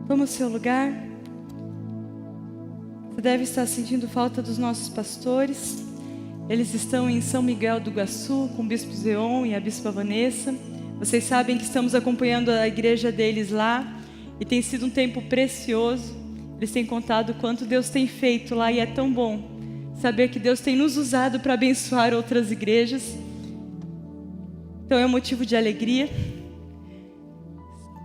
Toma o seu lugar. Você deve estar sentindo falta dos nossos pastores. Eles estão em São Miguel do Iguaçu com o Bispo Zeon e a Bispa Vanessa. Vocês sabem que estamos acompanhando a igreja deles lá e tem sido um tempo precioso. Eles têm contado o quanto Deus tem feito lá e é tão bom saber que Deus tem nos usado para abençoar outras igrejas. Então é um motivo de alegria.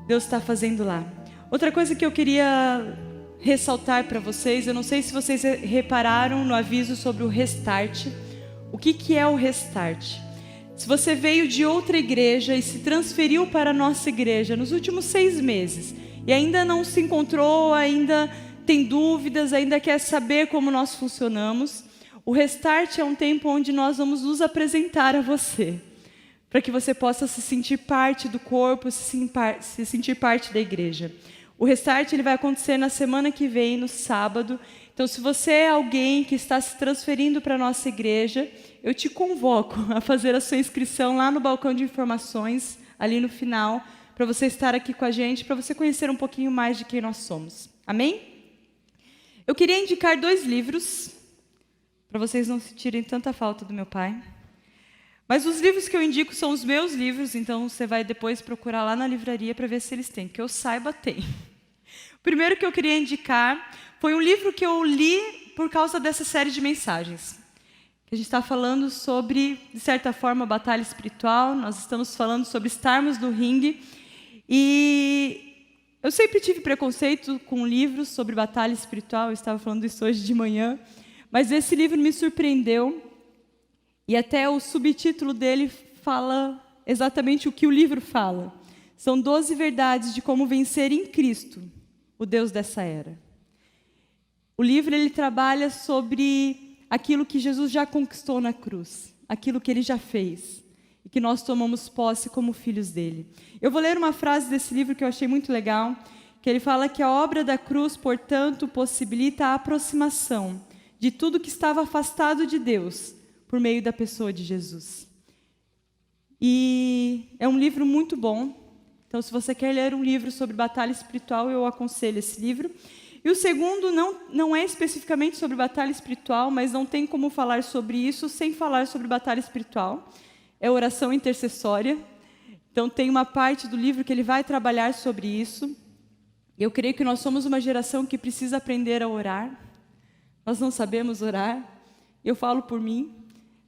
Deus está fazendo lá. Outra coisa que eu queria ressaltar para vocês, eu não sei se vocês repararam no aviso sobre o restart. O que é o restart? Se você veio de outra igreja e se transferiu para a nossa igreja nos últimos 6 meses e ainda não se encontrou, ainda tem dúvidas, ainda quer saber como nós funcionamos, o restart é um tempo onde nós vamos nos apresentar a você, para que você possa se sentir parte do corpo, se sentir parte da igreja. O restart ele vai acontecer na semana que vem, no sábado. Então, se você é alguém que está se transferindo para a nossa igreja, eu te convoco a fazer a sua inscrição lá no balcão de informações, ali no final, para você estar aqui com a gente, para você conhecer um pouquinho mais de quem nós somos. Amém? Eu queria indicar 2 livros, para vocês não sentirem tanta falta do meu pai. Mas os livros que eu indico são os meus livros, então você vai depois procurar lá na livraria para ver se eles têm, que eu saiba, tem. O primeiro que eu queria indicar foi um livro que eu li por causa dessa série de mensagens. A gente está falando sobre, de certa forma, batalha espiritual, nós estamos falando sobre estarmos no ringue. E eu sempre tive preconceito com livros sobre batalha espiritual, eu estava falando isso hoje de manhã, mas esse livro me surpreendeu. E até o subtítulo dele fala exatamente o que o livro fala. São 12 verdades de como vencer em Cristo, o Deus dessa era. O livro ele trabalha sobre aquilo que Jesus já conquistou na cruz, aquilo que ele já fez, e que nós tomamos posse como filhos dele. Eu vou ler uma frase desse livro que eu achei muito legal, que ele fala que a obra da cruz, portanto, possibilita a aproximação de tudo que estava afastado de Deus, por meio da pessoa de Jesus. E é um livro muito bom. Então, se você quer ler um livro sobre batalha espiritual, eu aconselho esse livro. E o segundo não é especificamente sobre batalha espiritual, mas não tem como falar sobre isso sem falar sobre batalha espiritual. É oração intercessória. Então, tem uma parte do livro que ele vai trabalhar sobre isso. Eu creio que nós somos uma geração que precisa aprender a orar. Nós não sabemos orar. Eu falo por mim.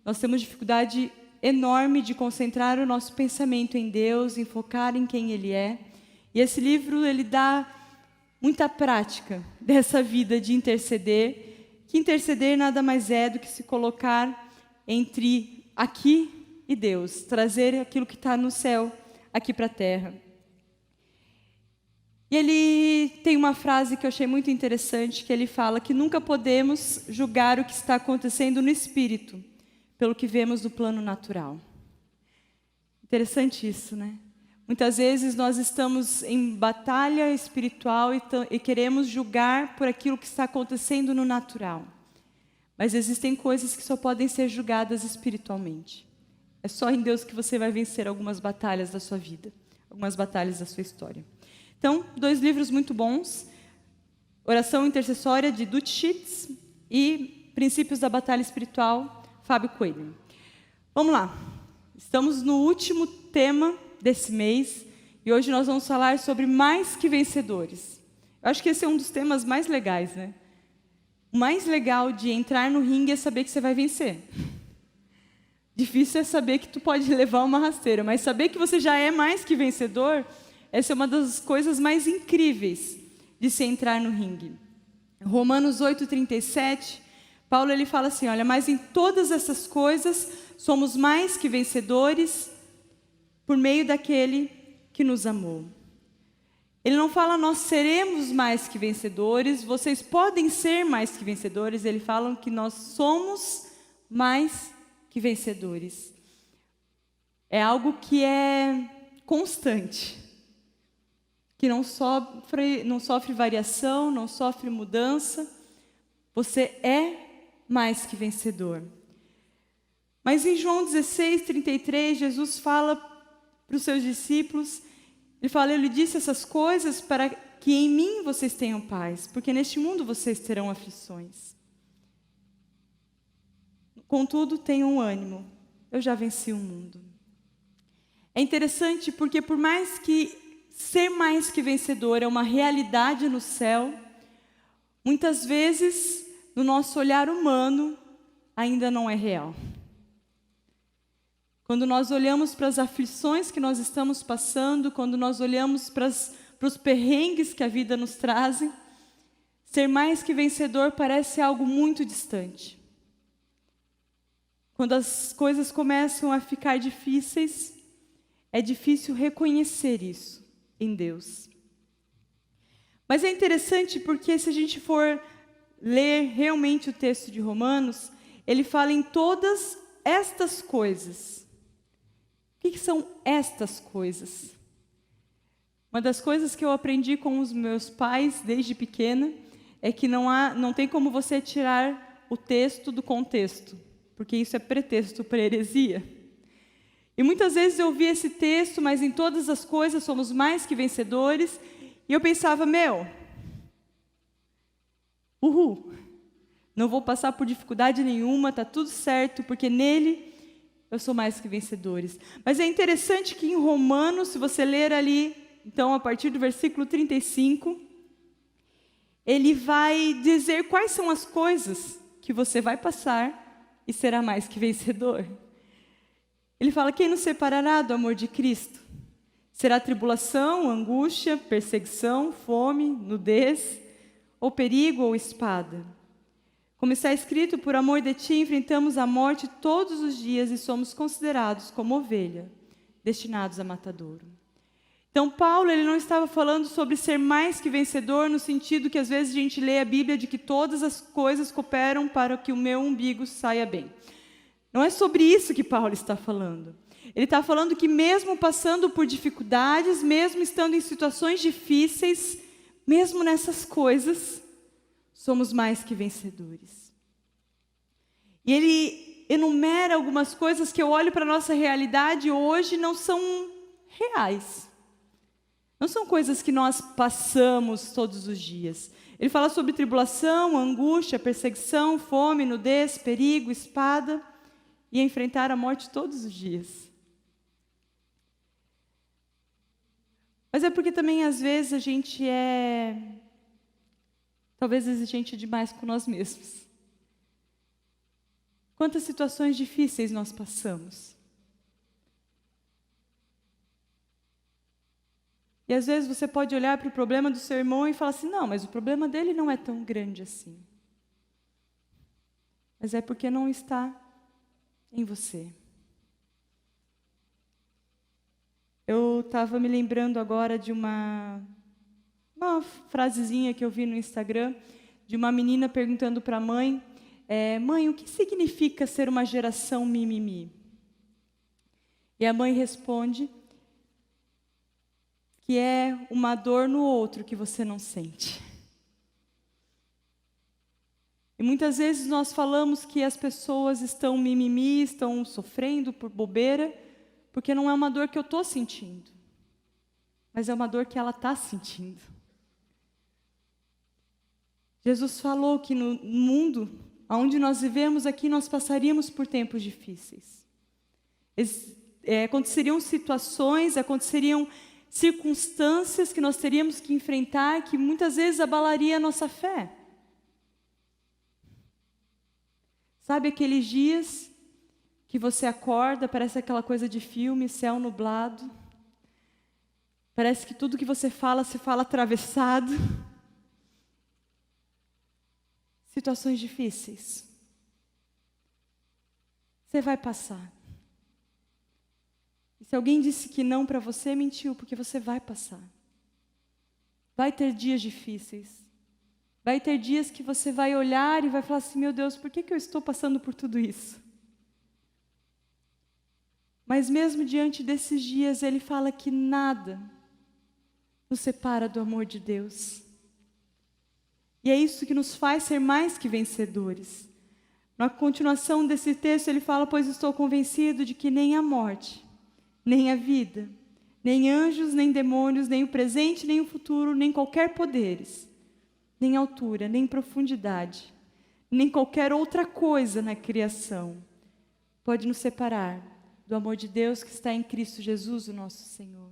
Nós temos dificuldade enorme de concentrar o nosso pensamento em Deus, em focar em quem Ele é. E esse livro, ele dá muita prática dessa vida de interceder, que interceder nada mais é do que se colocar entre aqui e Deus, trazer aquilo que está no céu aqui para a terra. E ele tem uma frase que eu achei muito interessante, que ele fala que nunca podemos julgar o que está acontecendo no Espírito, pelo que vemos no plano natural. Interessante isso, né? Muitas vezes nós estamos em batalha espiritual e queremos julgar por aquilo que está acontecendo no natural. Mas existem coisas que só podem ser julgadas espiritualmente. É só em Deus que você vai vencer algumas batalhas da sua vida, algumas batalhas da sua história. Então, 2 livros muito bons. Oração Intercessória, de Dutschitz, e Princípios da Batalha Espiritual, Fábio Coelho. Vamos lá. Estamos no último tema desse mês e hoje nós vamos falar sobre mais que vencedores. Eu acho que esse é um dos temas mais legais, né? O mais legal de entrar no ringue é saber que você vai vencer. Difícil é saber que tu pode levar uma rasteira, mas saber que você já é mais que vencedor, essa é uma das coisas mais incríveis de se entrar no ringue. Romanos 8:37, Paulo ele fala assim, olha, mas em todas essas coisas somos mais que vencedores por meio daquele que nos amou. Ele não fala nós seremos mais que vencedores, vocês podem ser mais que vencedores, ele fala que nós somos mais que vencedores. É algo que é constante, que não sofre variação, não sofre mudança, você é mais que vencedor. Mas em João 16:33, Jesus fala para os seus discípulos, ele disse essas coisas para que em mim vocês tenham paz, porque neste mundo vocês terão aflições. Contudo, tenham ânimo, eu já venci o mundo. É interessante porque por mais que ser mais que vencedor é uma realidade no céu, muitas vezes, no nosso olhar humano, ainda não é real. Quando nós olhamos para as aflições que nós estamos passando, quando nós olhamos para os perrengues que a vida nos traz, ser mais que vencedor parece algo muito distante. Quando as coisas começam a ficar difíceis, é difícil reconhecer isso em Deus. Mas é interessante porque se a gente for ler realmente o texto de Romanos, ele fala em todas estas coisas. O que são estas coisas? Uma das coisas que eu aprendi com os meus pais desde pequena é que não tem como você tirar o texto do contexto, porque isso é pretexto para heresia. E muitas vezes eu ouvi esse texto, mas em todas as coisas somos mais que vencedores, e eu pensava, não vou passar por dificuldade nenhuma, está tudo certo, porque nele eu sou mais que vencedores. Mas é interessante que em Romanos, se você ler ali, então a partir do versículo 35, ele vai dizer quais são as coisas que você vai passar e será mais que vencedor. Ele fala, quem nos separará do amor de Cristo? Será tribulação, angústia, perseguição, fome, nudez, ou perigo ou espada? Como está escrito, por amor de ti enfrentamos a morte todos os dias e somos considerados como ovelha, destinados a matadouro. Então Paulo, ele não estava falando sobre ser mais que vencedor no sentido que às vezes a gente lê a Bíblia de que todas as coisas cooperam para que o meu umbigo saia bem. Não é sobre isso que Paulo está falando. Ele está falando que mesmo passando por dificuldades, mesmo estando em situações difíceis, mesmo nessas coisas, somos mais que vencedores. E ele enumera algumas coisas que eu olho para a nossa realidade hoje não são reais. Não são coisas que nós passamos todos os dias. Ele fala sobre tribulação, angústia, perseguição, fome, nudez, perigo, espada, e enfrentar a morte todos os dias. Mas é porque também às vezes a gente talvez exigente demais com nós mesmos. Quantas situações difíceis nós passamos. E às vezes você pode olhar para o problema do seu irmão e falar assim, não, mas o problema dele não é tão grande assim. Mas é porque não está em você. Eu estava me lembrando agora de uma frasezinha que eu vi no Instagram, de uma menina perguntando para a mãe, mãe, o que significa ser uma geração mimimi? E a mãe responde que é uma dor no outro que você não sente. E muitas vezes nós falamos que as pessoas estão mimimi, estão sofrendo por bobeira, porque não é uma dor que eu estou sentindo, mas é uma dor que ela está sentindo. Jesus falou que no mundo onde nós vivemos aqui, nós passaríamos por tempos difíceis. Aconteceriam situações, aconteceriam circunstâncias que nós teríamos que enfrentar, que muitas vezes abalaria a nossa fé. Sabe aqueles dias que você acorda, parece aquela coisa de filme, céu nublado. Parece que tudo que você fala atravessado. Situações difíceis. Você vai passar. E se alguém disse que não para você, mentiu, porque você vai passar. Vai ter dias difíceis. Vai ter dias que você vai olhar e vai falar assim, meu Deus, por que eu estou passando por tudo isso? Mas mesmo diante desses dias, ele fala que nada nos separa do amor de Deus. E é isso que nos faz ser mais que vencedores. Na continuação desse texto, ele fala, pois estou convencido de que nem a morte, nem a vida, nem anjos, nem demônios, nem o presente, nem o futuro, nem qualquer poderes, nem altura, nem profundidade, nem qualquer outra coisa na criação pode nos separar do amor de Deus que está em Cristo Jesus, o nosso Senhor.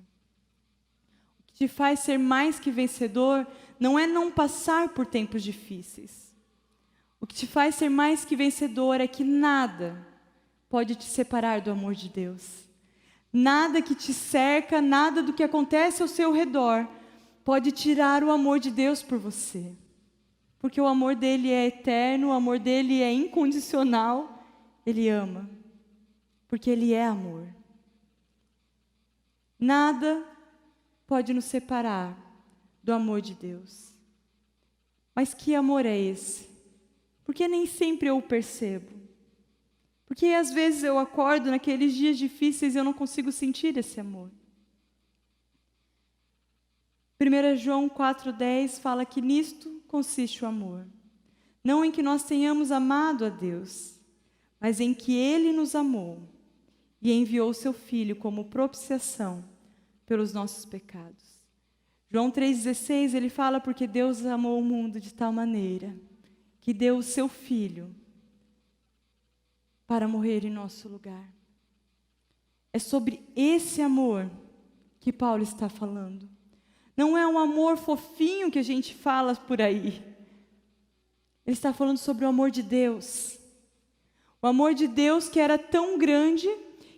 O que te faz ser mais que vencedor não é não passar por tempos difíceis. O que te faz ser mais que vencedor é que nada pode te separar do amor de Deus. Nada que te cerca, nada do que acontece ao seu redor pode tirar o amor de Deus por você. Porque o amor dele é eterno, o amor dele é incondicional, ele ama. Porque ele é amor. Nada pode nos separar do amor de Deus. Mas que amor é esse? Porque nem sempre eu o percebo. Porque às vezes eu acordo naqueles dias difíceis e eu não consigo sentir esse amor. 1 João 4,10 fala que nisto consiste o amor. Não em que nós tenhamos amado a Deus, mas em que Ele nos amou e enviou o seu Filho como propiciação pelos nossos pecados. João 3,16 ele fala porque Deus amou o mundo de tal maneira que deu o seu Filho para morrer em nosso lugar. É sobre esse amor que Paulo está falando. Não é um amor fofinho que a gente fala por aí. Ele está falando sobre o amor de Deus. O amor de Deus que era tão grande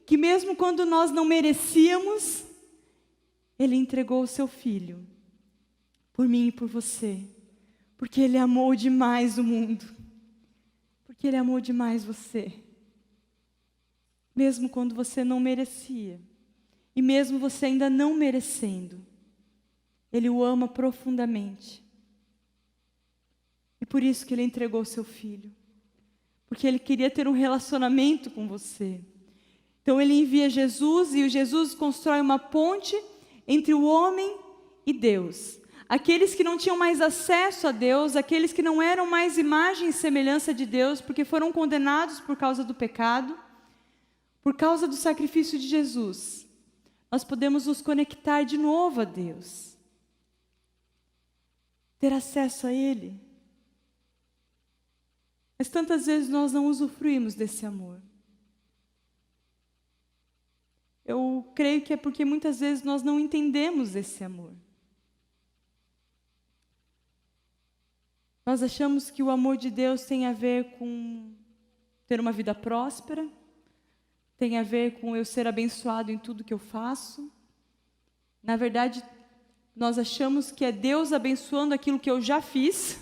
que mesmo quando nós não merecíamos, Ele entregou o seu Filho por mim e por você. Porque Ele amou demais o mundo. Porque Ele amou demais você. Mesmo quando você não merecia. E mesmo você ainda não merecendo. Ele o ama profundamente. E por isso que Ele entregou o seu Filho. Porque Ele queria ter um relacionamento com você. Então Ele envia Jesus e o Jesus constrói uma ponte entre o homem e Deus. Aqueles que não tinham mais acesso a Deus, aqueles que não eram mais imagem e semelhança de Deus, porque foram condenados por causa do pecado, por causa do sacrifício de Jesus, nós podemos nos conectar de novo a Deus. Ter acesso a Ele. Mas tantas vezes nós não usufruímos desse amor. Eu creio que é porque muitas vezes nós não entendemos esse amor. Nós achamos que o amor de Deus tem a ver com ter uma vida próspera, tem a ver com eu ser abençoado em tudo que eu faço. Na verdade, nós achamos que é Deus abençoando aquilo que eu já fiz.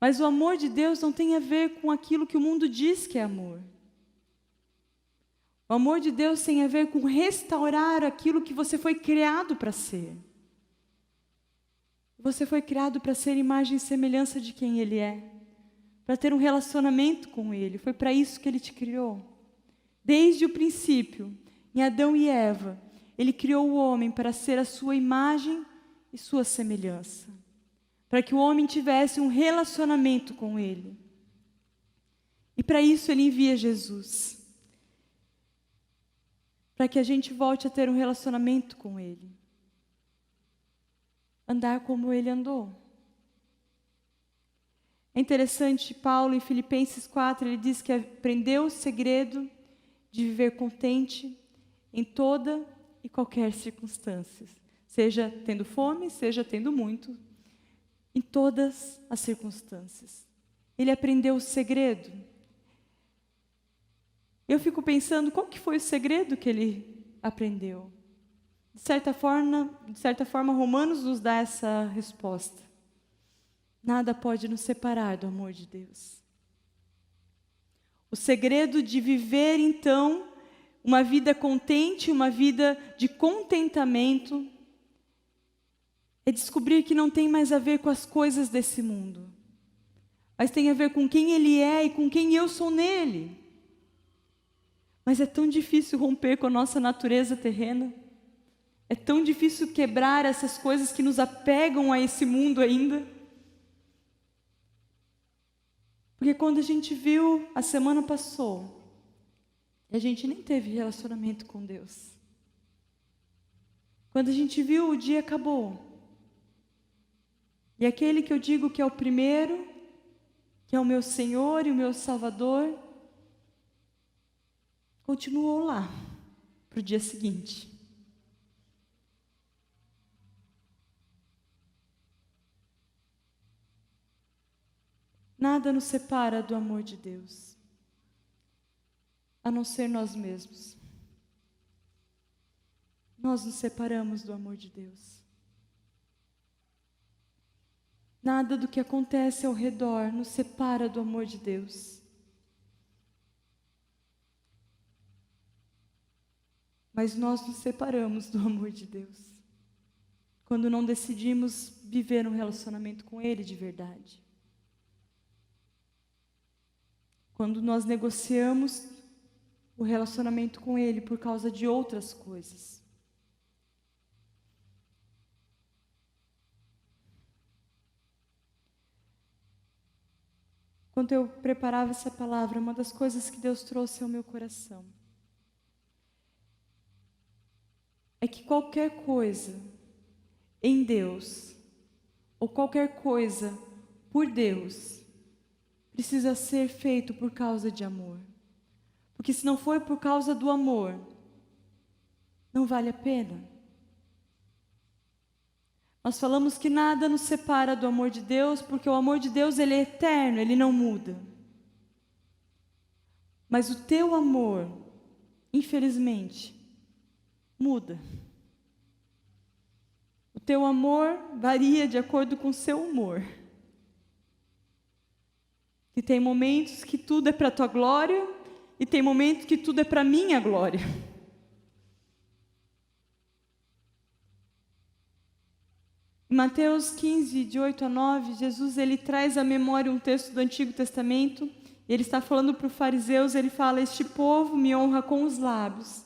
Mas o amor de Deus não tem a ver com aquilo que o mundo diz que é amor. O amor de Deus tem a ver com restaurar aquilo que você foi criado para ser. Você foi criado para ser imagem e semelhança de quem Ele é. Para ter um relacionamento com Ele. Foi para isso que Ele te criou. Desde o princípio, em Adão e Eva, Ele criou o homem para ser a sua imagem e sua semelhança. Para que o homem tivesse um relacionamento com Ele. E para isso Ele envia Jesus. Para que a gente volte a ter um relacionamento com Ele. Andar como Ele andou. É interessante, Paulo, em Filipenses 4, ele diz que aprendeu o segredo de viver contente em toda e qualquer circunstância. Seja tendo fome, seja tendo muito. Em todas as circunstâncias. Ele aprendeu o segredo. Eu fico pensando, qual que foi o segredo que ele aprendeu? De certa forma, Romanos nos dá essa resposta. Nada pode nos separar do amor de Deus. O segredo de viver, então, uma vida contente, uma vida de contentamento, é descobrir que não tem mais a ver com as coisas desse mundo, mas tem a ver com quem Ele é e com quem eu sou nele. Mas é tão difícil romper com a nossa natureza terrena. É tão difícil quebrar essas coisas que nos apegam a esse mundo ainda. Porque quando a gente viu, a semana passou, E a gente nem teve relacionamento com Deus. Quando a gente viu, o dia acabou. E aquele que eu digo que é o primeiro, que é o meu Senhor e o meu Salvador, continuou lá para o dia seguinte. Nada nos separa do amor de Deus, a não ser nós mesmos. Nós nos separamos do amor de Deus. Nada do que acontece ao redor nos separa do amor de Deus. Mas nós nos separamos do amor de Deus quando não decidimos viver um relacionamento com Ele de verdade. Quando nós negociamos o relacionamento com Ele por causa de outras coisas. Quando eu preparava essa palavra, uma das coisas que Deus trouxe ao meu coração é que qualquer coisa em Deus, ou qualquer coisa por Deus, precisa ser feito por causa de amor. Porque se não for por causa do amor, não vale a pena. Nós falamos que nada nos separa do amor de Deus, porque o amor de Deus, ele é eterno, ele não muda. Mas o teu amor, infelizmente, muda. O teu amor varia de acordo com o seu humor. E tem momentos que tudo é para a tua glória, e tem momentos que tudo é para a minha glória. Em Mateus 15, de 8 a 9, Jesus ele traz à memória um texto do Antigo Testamento, e ele está falando para os fariseus, ele fala: este povo me honra com os lábios,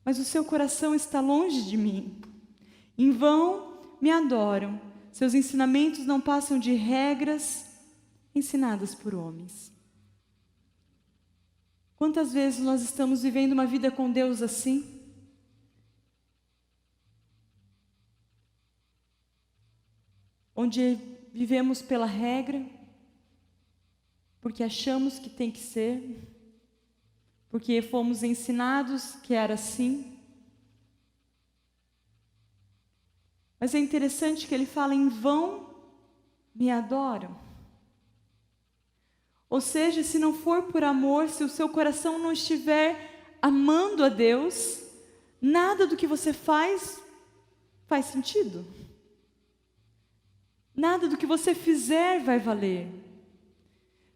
mas o seu coração está longe de mim. Em vão me adoram, seus ensinamentos não passam de regras ensinadas por homens. Quantas vezes nós estamos vivendo uma vida com Deus assim? Onde vivemos pela regra, porque achamos que tem que ser, porque fomos ensinados que era assim. Mas é interessante que ele fala: em vão me adoram. Ou seja, se não for por amor, se o seu coração não estiver amando a Deus, nada do que você faz sentido. Nada do que você fizer vai valer.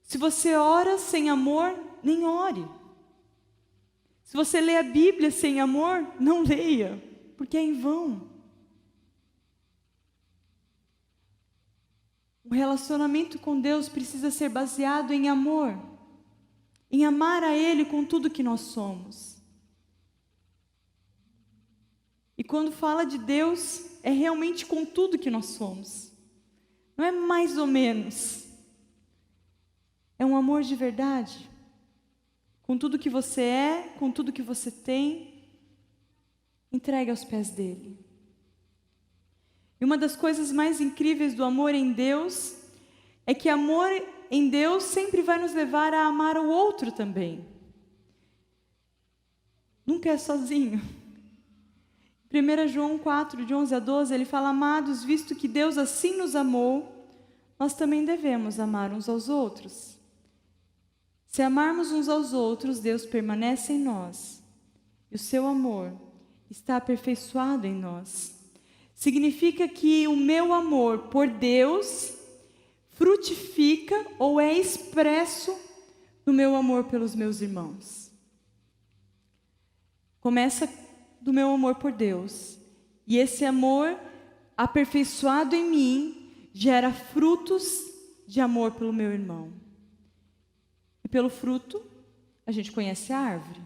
Se você ora sem amor, nem ore. Se você lê a Bíblia sem amor, não leia, porque é em vão. O relacionamento com Deus precisa ser baseado em amor, em amar a Ele com tudo que nós somos. E quando fala de Deus, é realmente com tudo que nós somos. Não é mais ou menos. É um amor de verdade. Com tudo que você é, com tudo que você tem, entregue aos pés dele. E uma das coisas mais incríveis do amor em Deus é que amor em Deus sempre vai nos levar a amar o outro também. Nunca é sozinho. 1 João 4, de 11 a 12, ele fala: amados, visto que Deus assim nos amou, nós também devemos amar uns aos outros. Se amarmos uns aos outros, Deus permanece em nós, e o seu amor está aperfeiçoado em nós. Significa que o meu amor por Deus frutifica ou é expresso no meu amor pelos meus irmãos. Começa do meu amor por Deus, e esse amor aperfeiçoado em mim gera frutos de amor pelo meu irmão. E pelo fruto, a gente conhece a árvore.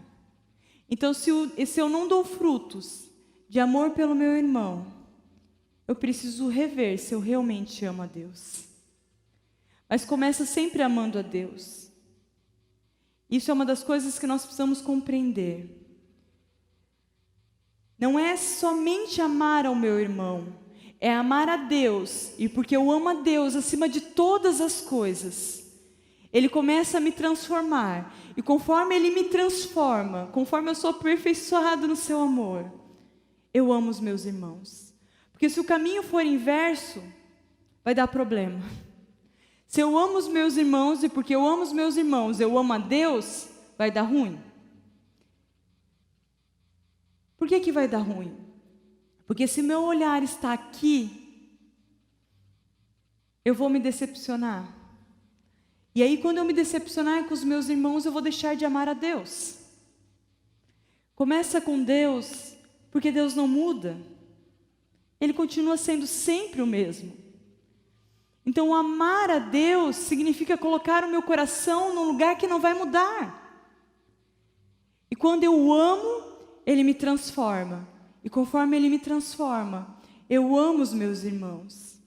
Então, se eu não dou frutos de amor pelo meu irmão, eu preciso rever se eu realmente amo a Deus. Mas começa sempre amando a Deus. Isso é uma das coisas que nós precisamos compreender. Não é somente amar ao meu irmão, é amar a Deus. E porque eu amo a Deus acima de todas as coisas, Ele começa a me transformar. E conforme Ele me transforma, conforme eu sou aperfeiçoado no seu amor, eu amo os meus irmãos. Porque se o caminho for inverso, vai dar problema. Se eu amo os meus irmãos, e porque eu amo os meus irmãos, eu amo a Deus, vai dar ruim. Por que que vai dar ruim? Porque se meu olhar está aqui, eu vou me decepcionar. E aí quando eu me decepcionar com os meus irmãos, eu vou deixar de amar a Deus. Começa com Deus, porque Deus não muda. Ele continua sendo sempre o mesmo. Então, amar a Deus significa colocar o meu coração num lugar que não vai mudar. E quando eu amo, Ele me transforma. E conforme Ele me transforma, eu amo os meus irmãos.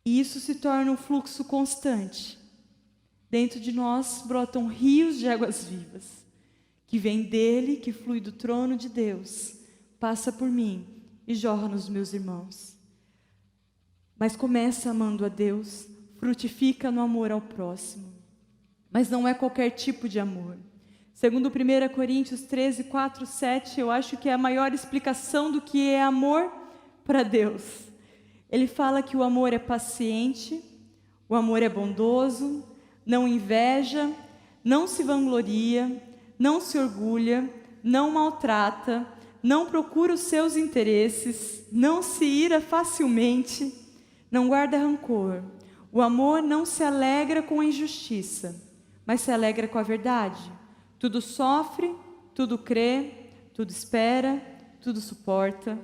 E isso se torna um fluxo constante. Dentro de nós brotam rios de águas vivas, que vem dele, que flui do trono de Deus, passa por mim e jorra nos meus irmãos. Mas começa amando a Deus, frutifica no amor ao próximo. Mas não é qualquer tipo de amor. Segundo 1 Coríntios 13, 4, 7, eu acho que é a maior explicação do que é amor para Deus. Ele fala que o amor é paciente, o amor é bondoso, não inveja, não se vangloria, não se orgulha, não maltrata, não procura os seus interesses, não se ira facilmente, não guarda rancor. O amor não se alegra com a injustiça, mas se alegra com a verdade. Tudo sofre, tudo crê, tudo espera, tudo suporta.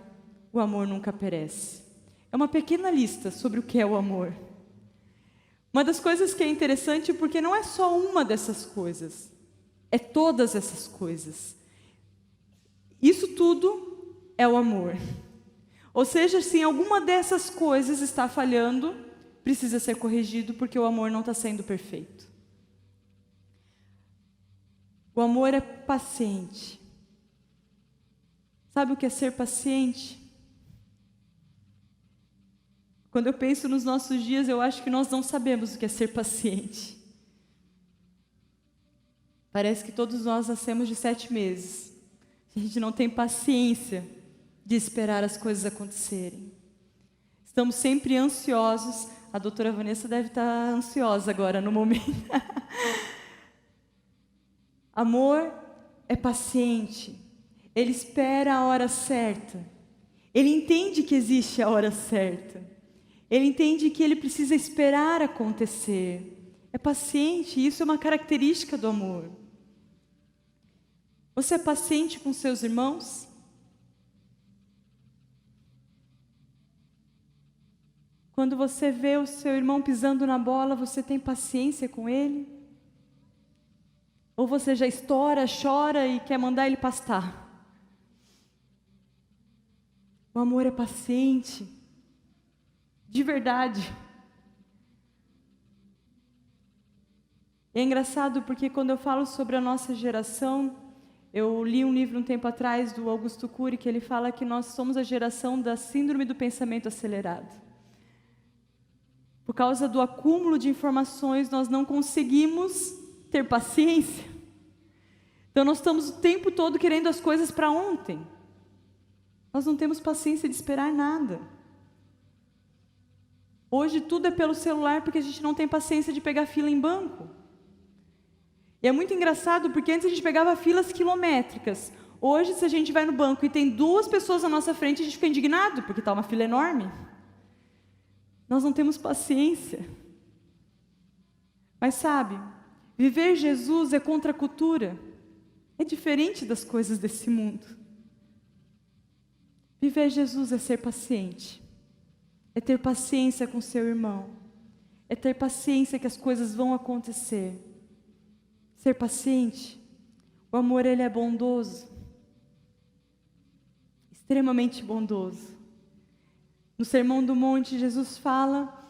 O amor nunca perece. É uma pequena lista sobre o que é o amor. Uma das coisas que é interessante, porque não é só uma dessas coisas, é todas essas coisas. Isso tudo é o amor. Ou seja, se alguma dessas coisas está falhando, precisa ser corrigido, porque o amor não está sendo perfeito. O amor é paciente. Sabe o que é ser paciente? Quando eu penso nos nossos dias, eu acho que nós não sabemos o que é ser paciente. Parece que todos nós nascemos de 7 meses. A gente não tem paciência de esperar as coisas acontecerem. Estamos sempre ansiosos. A doutora Vanessa deve estar ansiosa agora no momento. Amor é paciente. Ele espera a hora certa. Ele entende que existe a hora certa. Ele entende que ele precisa esperar acontecer. É paciente, e isso é uma característica do amor. Você é paciente com seus irmãos? Quando você vê o seu irmão pisando na bola, você tem paciência com ele? Ou você já estoura, chora e quer mandar ele pastar? O amor é paciente, de verdade. É engraçado porque quando eu falo sobre a nossa geração, eu li um livro um tempo atrás do Augusto Cury, que ele fala que nós somos a geração da síndrome do pensamento acelerado. Por causa do acúmulo de informações, nós não conseguimos ter paciência. Então nós estamos o tempo todo querendo as coisas para ontem. Nós não temos paciência de esperar nada. Hoje tudo é pelo celular, porque a gente não tem paciência de pegar fila em banco. E é muito engraçado, porque antes a gente pegava filas quilométricas. Hoje, se a gente vai no banco e tem 2 pessoas na nossa frente, a gente fica indignado, porque está uma fila enorme. Nós não temos paciência. Mas sabe, viver Jesus é contra a cultura. É diferente das coisas desse mundo. Viver Jesus é ser paciente. É ter paciência com seu irmão. É ter paciência que as coisas vão acontecer. Ser paciente. O amor, ele é bondoso. Extremamente bondoso. No Sermão do Monte, Jesus fala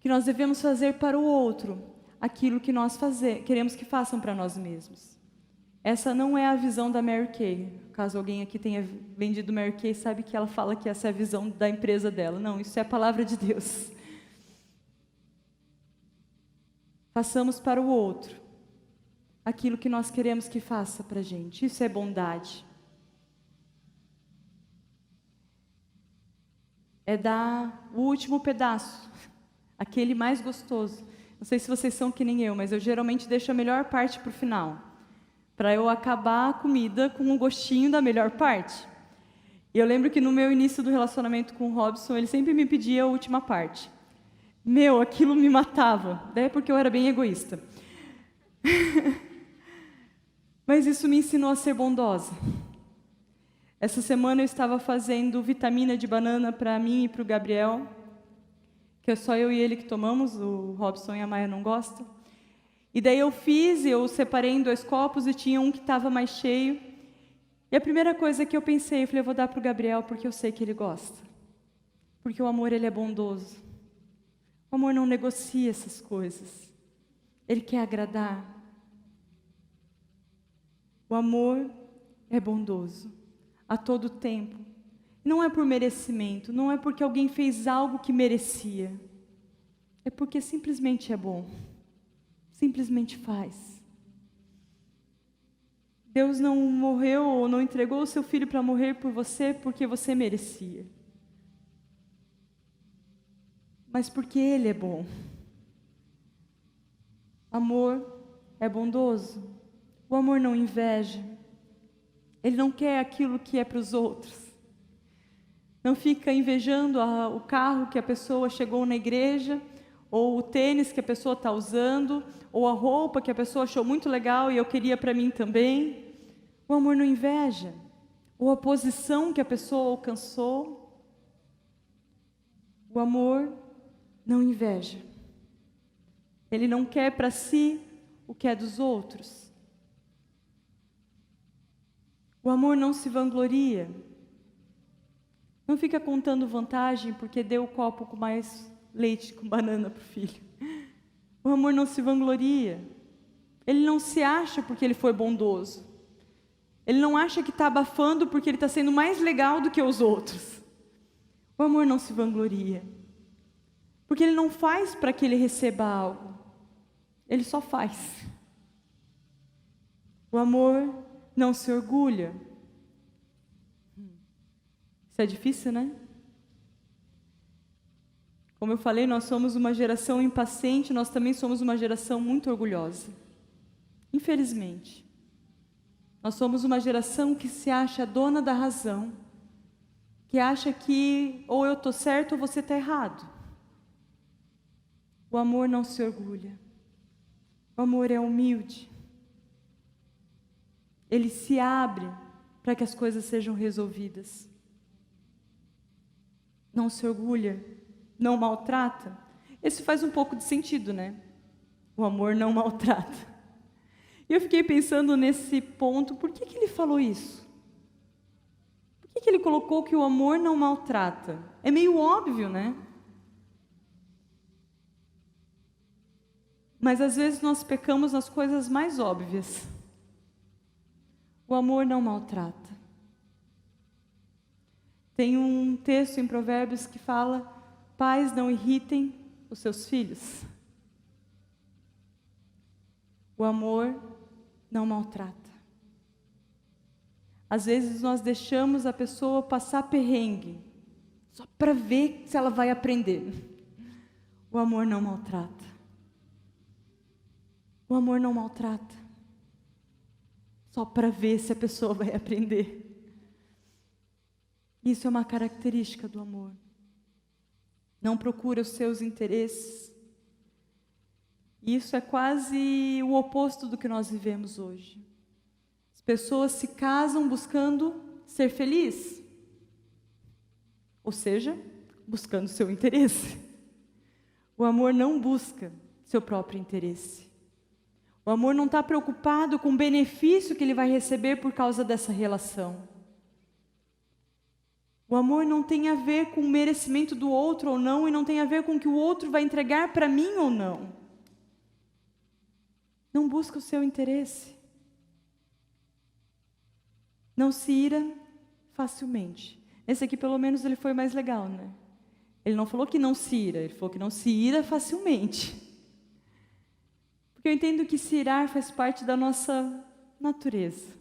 que nós devemos fazer para o outro aquilo que nós queremos que façam para nós mesmos. Essa não é a visão da Mary Kay. Caso alguém aqui tenha vendido Mary Kay, sabe que ela fala que essa é a visão da empresa dela. Não, isso é a palavra de Deus. Façamos para o outro aquilo que nós queremos que faça para a gente. Isso é bondade. É dar o último pedaço, aquele mais gostoso. Não sei se vocês são que nem eu, mas eu geralmente deixo a melhor parte para o final, para eu acabar a comida com o gostinho da melhor parte. E eu lembro que no meu início do relacionamento com o Robson, ele sempre me pedia a última parte. Meu, aquilo me matava, daí porque eu era bem egoísta. Mas isso me ensinou a ser bondosa. Essa semana eu estava fazendo vitamina de banana para mim e para o Gabriel, que é só eu e ele que tomamos, o Robson e a Maia não gostam. E daí eu separei em 2 copos e tinha um que estava mais cheio. E a primeira coisa que eu pensei, eu falei, eu vou dar para o Gabriel porque eu sei que ele gosta. Porque o amor, ele é bondoso. O amor não negocia essas coisas. Ele quer agradar. O amor é bondoso a todo tempo. Não é por merecimento, não é porque alguém fez algo que merecia. É porque simplesmente é bom. Simplesmente faz. Deus não morreu ou não entregou o seu filho para morrer por você porque você merecia. Mas porque Ele é bom. Amor é bondoso. O amor não inveja. Ele não quer aquilo que é para os outros. Não fica invejando o carro que a pessoa chegou na igreja, ou o tênis que a pessoa está usando, ou a roupa que a pessoa achou muito legal e eu queria para mim também. O amor não inveja. Ou a posição que a pessoa alcançou. O amor não inveja. Ele não quer para si o que é dos outros. O amor não se vangloria. Não fica contando vantagem porque deu o copo com mais leite com banana para o filho. O amor não se vangloria. Ele não se acha porque ele foi bondoso. Ele não acha que está abafando porque ele está sendo mais legal do que os outros. O amor não se vangloria. Porque ele não faz para que ele receba algo. Ele só faz. O amor não se orgulha. Isso é difícil, né? Como eu falei, nós somos uma geração impaciente, nós também somos uma geração muito orgulhosa. Infelizmente. Nós somos uma geração que se acha dona da razão, que acha que ou eu estou certo ou você está errado. O amor não se orgulha. O amor é humilde. Ele se abre para que as coisas sejam resolvidas. Não se orgulha, não maltrata. Esse faz um pouco de sentido, né? O amor não maltrata. E eu fiquei pensando nesse ponto, por que ele falou isso? Por que ele colocou que o amor não maltrata? É meio óbvio, né? Mas às vezes nós pecamos nas coisas mais óbvias. O amor não maltrata. Tem um texto em Provérbios que fala: pais, não irritem os seus filhos. O amor não maltrata. Às vezes nós deixamos a pessoa passar perrengue, só para ver se ela vai aprender. O amor não maltrata. O amor não maltrata, só para ver se a pessoa vai aprender. Isso é uma característica do amor. Não procura os seus interesses. Isso é quase o oposto do que nós vivemos hoje. As pessoas se casam buscando ser feliz, ou seja, buscando seu interesse. O amor não busca seu próprio interesse. O amor não está preocupado com o benefício que ele vai receber por causa dessa relação. O amor não tem a ver com o merecimento do outro ou não, e não tem a ver com o que o outro vai entregar para mim ou não. Não busca o seu interesse. Não se ira facilmente. Esse aqui, pelo menos, ele foi mais legal, né? Ele não falou que não se ira, ele falou que não se ira facilmente. Porque eu entendo que se irar faz parte da nossa natureza.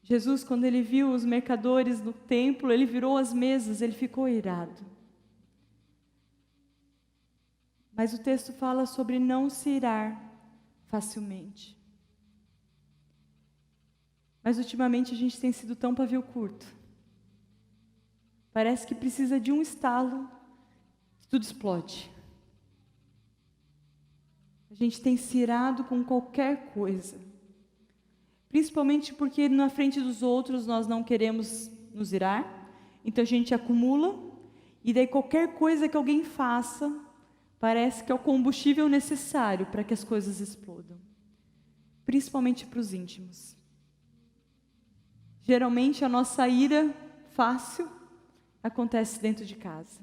Jesus, quando ele viu os mercadores no templo, ele virou as mesas, ele ficou irado. Mas o texto fala sobre não se irar facilmente. Mas ultimamente a gente tem sido tão pavio curto. Parece que precisa de um estalo e tudo explode. A gente tem se irado com qualquer coisa. Principalmente porque na frente dos outros nós não queremos nos irar. Então a gente acumula. E daí qualquer coisa que alguém faça, parece que é o combustível necessário para que as coisas explodam. Principalmente para os íntimos. Geralmente a nossa ira fácil acontece dentro de casa.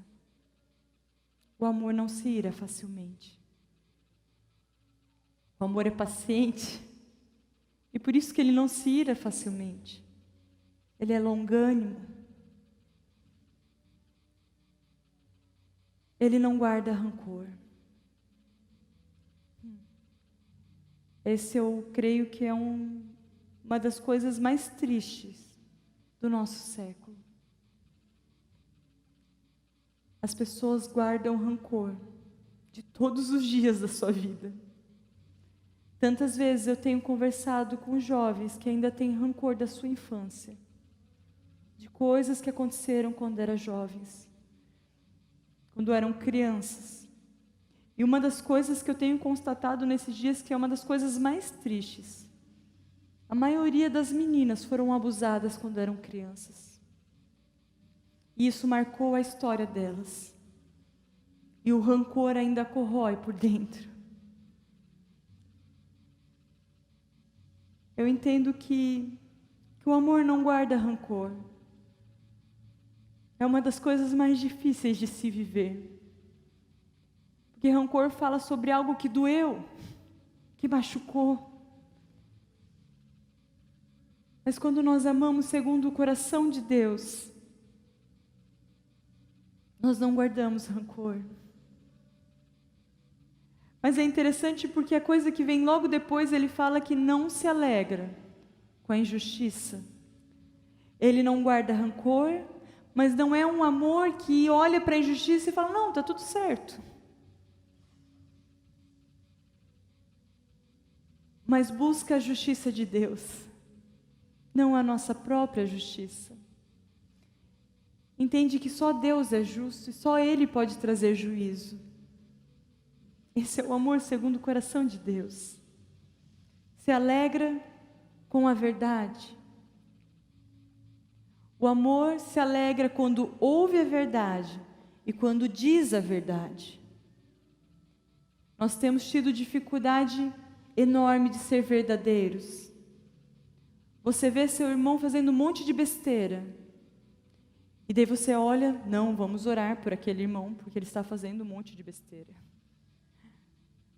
O amor não se ira facilmente. O amor é paciente. E por isso que ele não se ira facilmente. Ele é longânimo. Ele não guarda rancor. Esse eu creio que é uma das coisas mais tristes do nosso século. As pessoas guardam rancor de todos os dias da sua vida. Tantas vezes eu tenho conversado com jovens que ainda têm rancor da sua infância, de coisas que aconteceram quando eram jovens, quando eram crianças. E uma das coisas que eu tenho constatado nesses dias, que é uma das coisas mais tristes, a maioria das meninas foram abusadas quando eram crianças. E isso marcou a história delas. E o rancor ainda corrói por dentro. Eu entendo que o amor não guarda rancor. É uma das coisas mais difíceis de se viver. Porque rancor fala sobre algo que doeu, que machucou. Mas quando nós amamos segundo o coração de Deus, nós não guardamos rancor. Mas é interessante porque a coisa que vem logo depois, ele fala que não se alegra com a injustiça. Ele não guarda rancor, mas não é um amor que olha para a injustiça e fala, não, está tudo certo. Mas busca a justiça de Deus, não a nossa própria justiça. Entende que só Deus é justo e só Ele pode trazer juízo. Esse é o amor segundo o coração de Deus. Se alegra com a verdade. O amor se alegra quando ouve a verdade e quando diz a verdade. Nós temos tido dificuldade enorme de ser verdadeiros. Você vê seu irmão fazendo um monte de besteira. E daí você olha, não, vamos orar por aquele irmão, porque ele está fazendo um monte de besteira.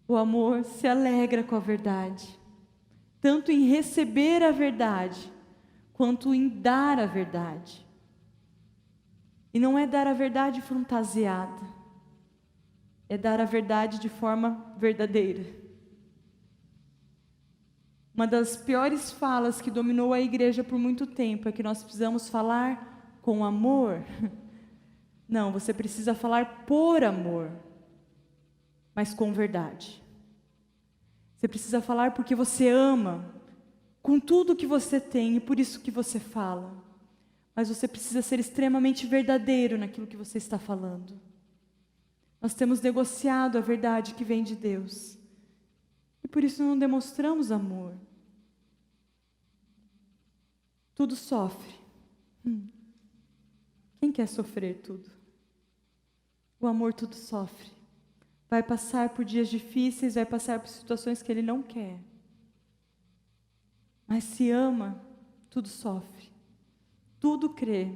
O amor se alegra com a verdade, tanto em receber a verdade, quanto em dar a verdade. E não é dar a verdade fantasiada, é dar a verdade de forma verdadeira. Uma das piores falas que dominou a igreja por muito tempo é que nós precisamos falar com amor. Não, você precisa falar por amor, mas com verdade. Você precisa falar porque você ama, com tudo que você tem e por isso que você fala. Mas você precisa ser extremamente verdadeiro naquilo que você está falando. Nós temos negociado a verdade que vem de Deus. E por isso não demonstramos amor. Tudo sofre. Quem quer sofrer tudo? O amor tudo sofre. Vai passar por dias difíceis, vai passar por situações que ele não quer. Mas se ama, tudo sofre. Tudo crê.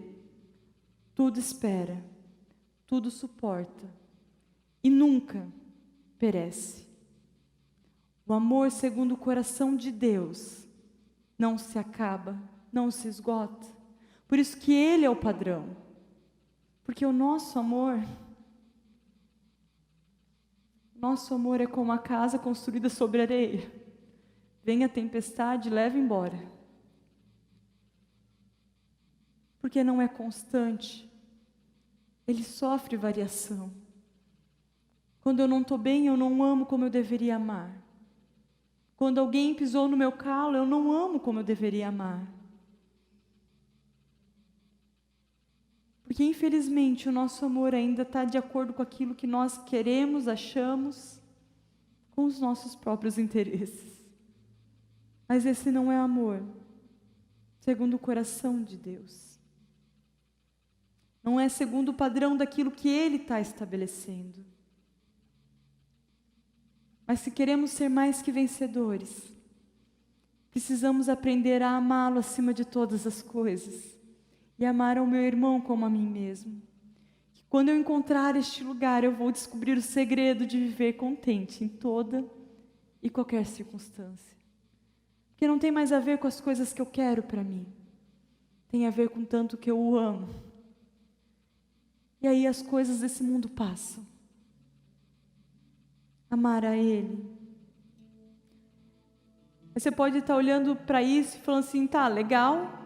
Tudo espera. Tudo suporta. E nunca perece. O amor segundo o coração de Deus não se acaba, não se esgota. Por isso que Ele é o padrão. Porque o nosso amor é como a casa construída sobre areia. Vem a tempestade, leva embora. Porque não é constante. Ele sofre variação. Quando eu não estou bem, eu não amo como eu deveria amar. Quando alguém pisou no meu calo, eu não amo como eu deveria amar. Porque, infelizmente, o nosso amor ainda está de acordo com aquilo que nós queremos, achamos, com os nossos próprios interesses. Mas esse não é amor, segundo o coração de Deus. Não é segundo o padrão daquilo que Ele está estabelecendo. Mas se queremos ser mais que vencedores, precisamos aprender a amá-lo acima de todas as coisas. E amar ao meu irmão como a mim mesmo. Que quando eu encontrar este lugar, eu vou descobrir o segredo de viver contente em toda e qualquer circunstância. Porque não tem mais a ver com as coisas que eu quero para mim. Tem a ver com tanto que eu o amo. E aí as coisas desse mundo passam. Amar a Ele. Você pode estar olhando para isso e falando assim, tá, legal.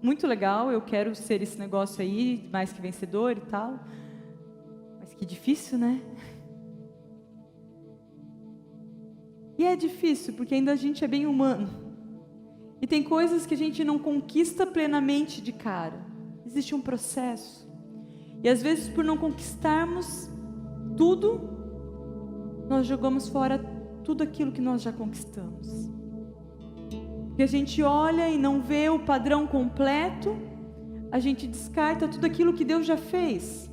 Muito legal, eu quero ser esse negócio aí, mais que vencedor e tal. Mas que difícil, né? E é difícil, porque ainda a gente é bem humano. E tem coisas que a gente não conquista plenamente de cara. Existe um processo. E às vezes, por não conquistarmos tudo, nós jogamos fora tudo aquilo que nós já conquistamos. Porque a gente olha e não vê o padrão completo, a gente descarta tudo aquilo que Deus já fez.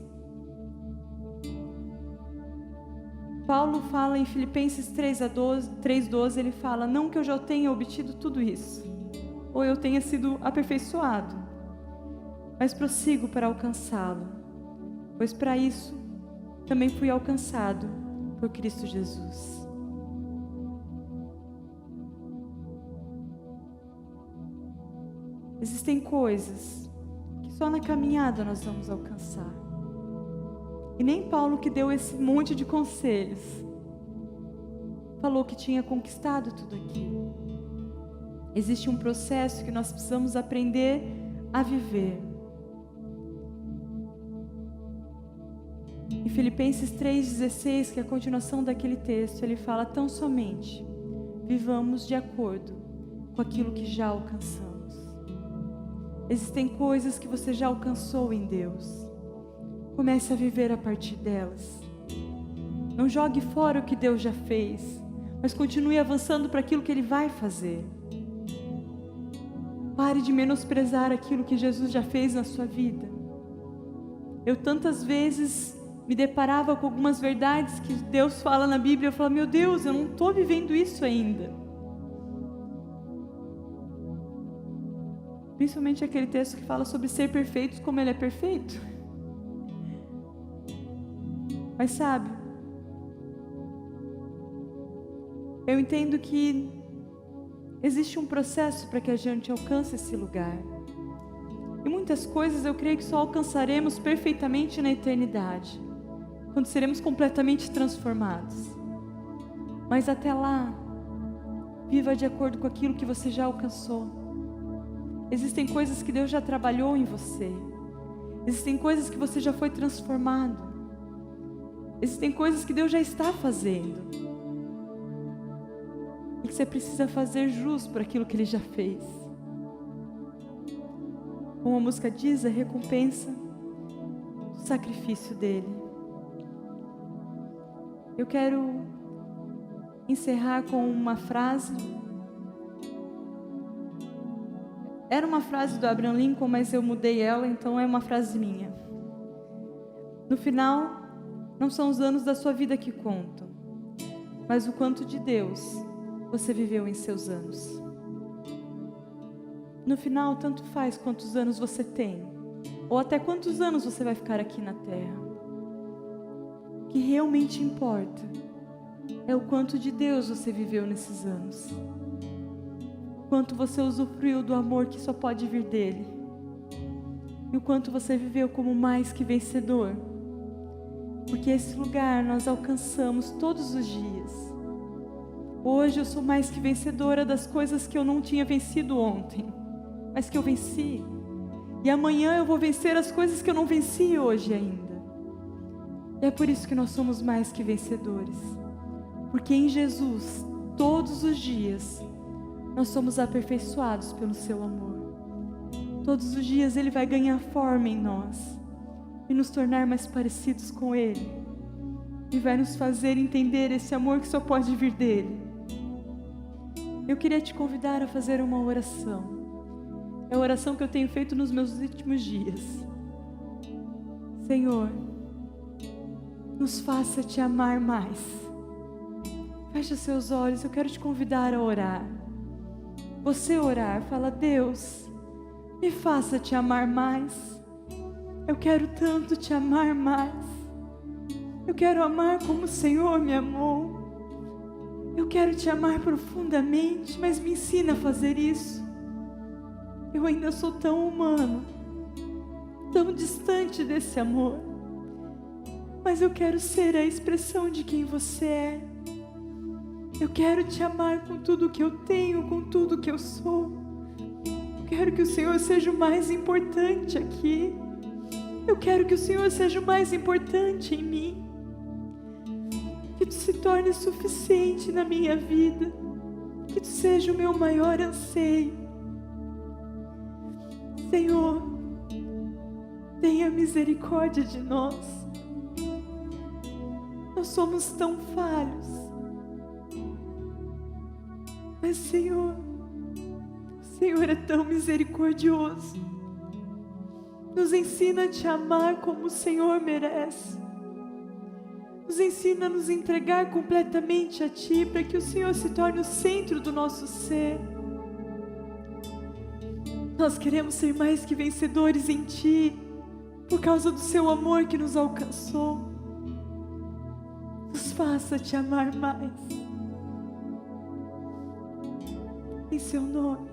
Paulo fala em Filipenses 3:12, ele fala, não que eu já tenha obtido tudo isso, ou eu tenha sido aperfeiçoado, mas prossigo para alcançá-lo, pois para isso também fui alcançado por Cristo Jesus. Existem coisas que só na caminhada nós vamos alcançar. E nem Paulo, que deu esse monte de conselhos, falou que tinha conquistado tudo aquilo. Existe um processo que nós precisamos aprender a viver. Em Filipenses 3:16, que é a continuação daquele texto, ele fala, tão somente vivamos de acordo com aquilo que já alcançamos. Existem coisas que você já alcançou em Deus. Comece a viver a partir delas. Não jogue fora o que Deus já fez, mas continue avançando para aquilo que Ele vai fazer. Pare de menosprezar aquilo que Jesus já fez na sua vida. Eu tantas vezes me deparava com algumas verdades que Deus fala na Bíblia, eu falava, meu Deus, eu não estou vivendo isso ainda. Principalmente aquele texto que fala sobre ser perfeitos como Ele é perfeito. Mas sabe, eu entendo que existe um processo para que a gente alcance esse lugar. E muitas coisas eu creio que só alcançaremos perfeitamente na eternidade, quando seremos completamente transformados. Mas até lá, viva de acordo com aquilo que você já alcançou. Existem coisas que Deus já trabalhou em você. Existem coisas que você já foi transformado. Existem coisas que Deus já está fazendo. E que você precisa fazer jus por aquilo que Ele já fez. Como a música diz, a recompensa do sacrifício dEle. Eu quero encerrar com uma frase. Era uma frase do Abraham Lincoln, mas eu mudei ela, então é uma frase minha. No final, não são os anos da sua vida que contam, mas o quanto de Deus você viveu em seus anos. No final, tanto faz quantos anos você tem, ou até quantos anos você vai ficar aqui na terra. O que realmente importa é o quanto de Deus você viveu nesses anos. O quanto você usufruiu do amor que só pode vir dele. E o quanto você viveu como mais que vencedor. Porque esse lugar nós alcançamos todos os dias. Hoje eu sou mais que vencedora das coisas que eu não tinha vencido ontem, mas que eu venci. E amanhã eu vou vencer as coisas que eu não venci hoje ainda. E é por isso que nós somos mais que vencedores. Porque em Jesus, todos os dias, nós somos aperfeiçoados pelo seu amor. Todos os dias Ele vai ganhar forma em nós e nos tornar mais parecidos com Ele. E vai nos fazer entender esse amor que só pode vir dEle. Eu queria te convidar a fazer uma oração. É a oração que eu tenho feito nos meus últimos dias. Senhor, nos faça te amar mais. Feche seus olhos, eu quero te convidar a orar. Você orar, fala: Deus, me faça te amar mais. Eu quero tanto te amar mais. Eu quero amar como o Senhor me amou. Eu quero te amar profundamente, mas me ensina a fazer isso. Eu ainda sou tão humano, tão distante desse amor. Mas eu quero ser a expressão de quem você é. Eu quero te amar com tudo que eu tenho, com tudo que eu sou. Eu quero que o Senhor seja o mais importante aqui. Eu quero que o Senhor seja o mais importante em mim. Que Tu se torne suficiente na minha vida. Que Tu seja o meu maior anseio. Senhor, tenha misericórdia de nós. Nós somos tão falhos. Mas Senhor, o Senhor é tão misericordioso. Nos ensina a te amar como o Senhor merece. Nos ensina a nos entregar completamente a Ti, para que o Senhor se torne o centro do nosso ser. Nós queremos ser mais que vencedores em Ti, por causa do Seu amor que nos alcançou. Nos faça te amar mais. Em Seu nome.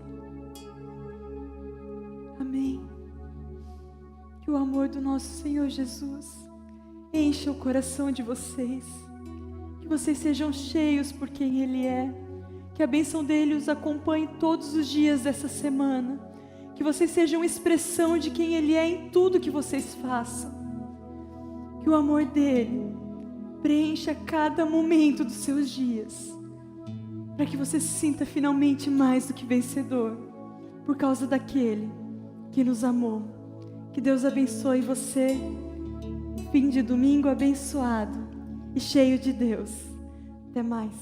Amém. Que o amor do nosso Senhor Jesus encha o coração de vocês. Que vocês sejam cheios por quem Ele é. Que a bênção dEle os acompanhe todos os dias dessa semana. Que vocês sejam expressão de quem Ele é em tudo que vocês façam. Que o amor dEle preencha cada momento dos seus dias. Para que você se sinta finalmente mais do que vencedor. Por causa daquele que nos amou. Que Deus abençoe você. Fim de domingo abençoado e cheio de Deus. Até mais.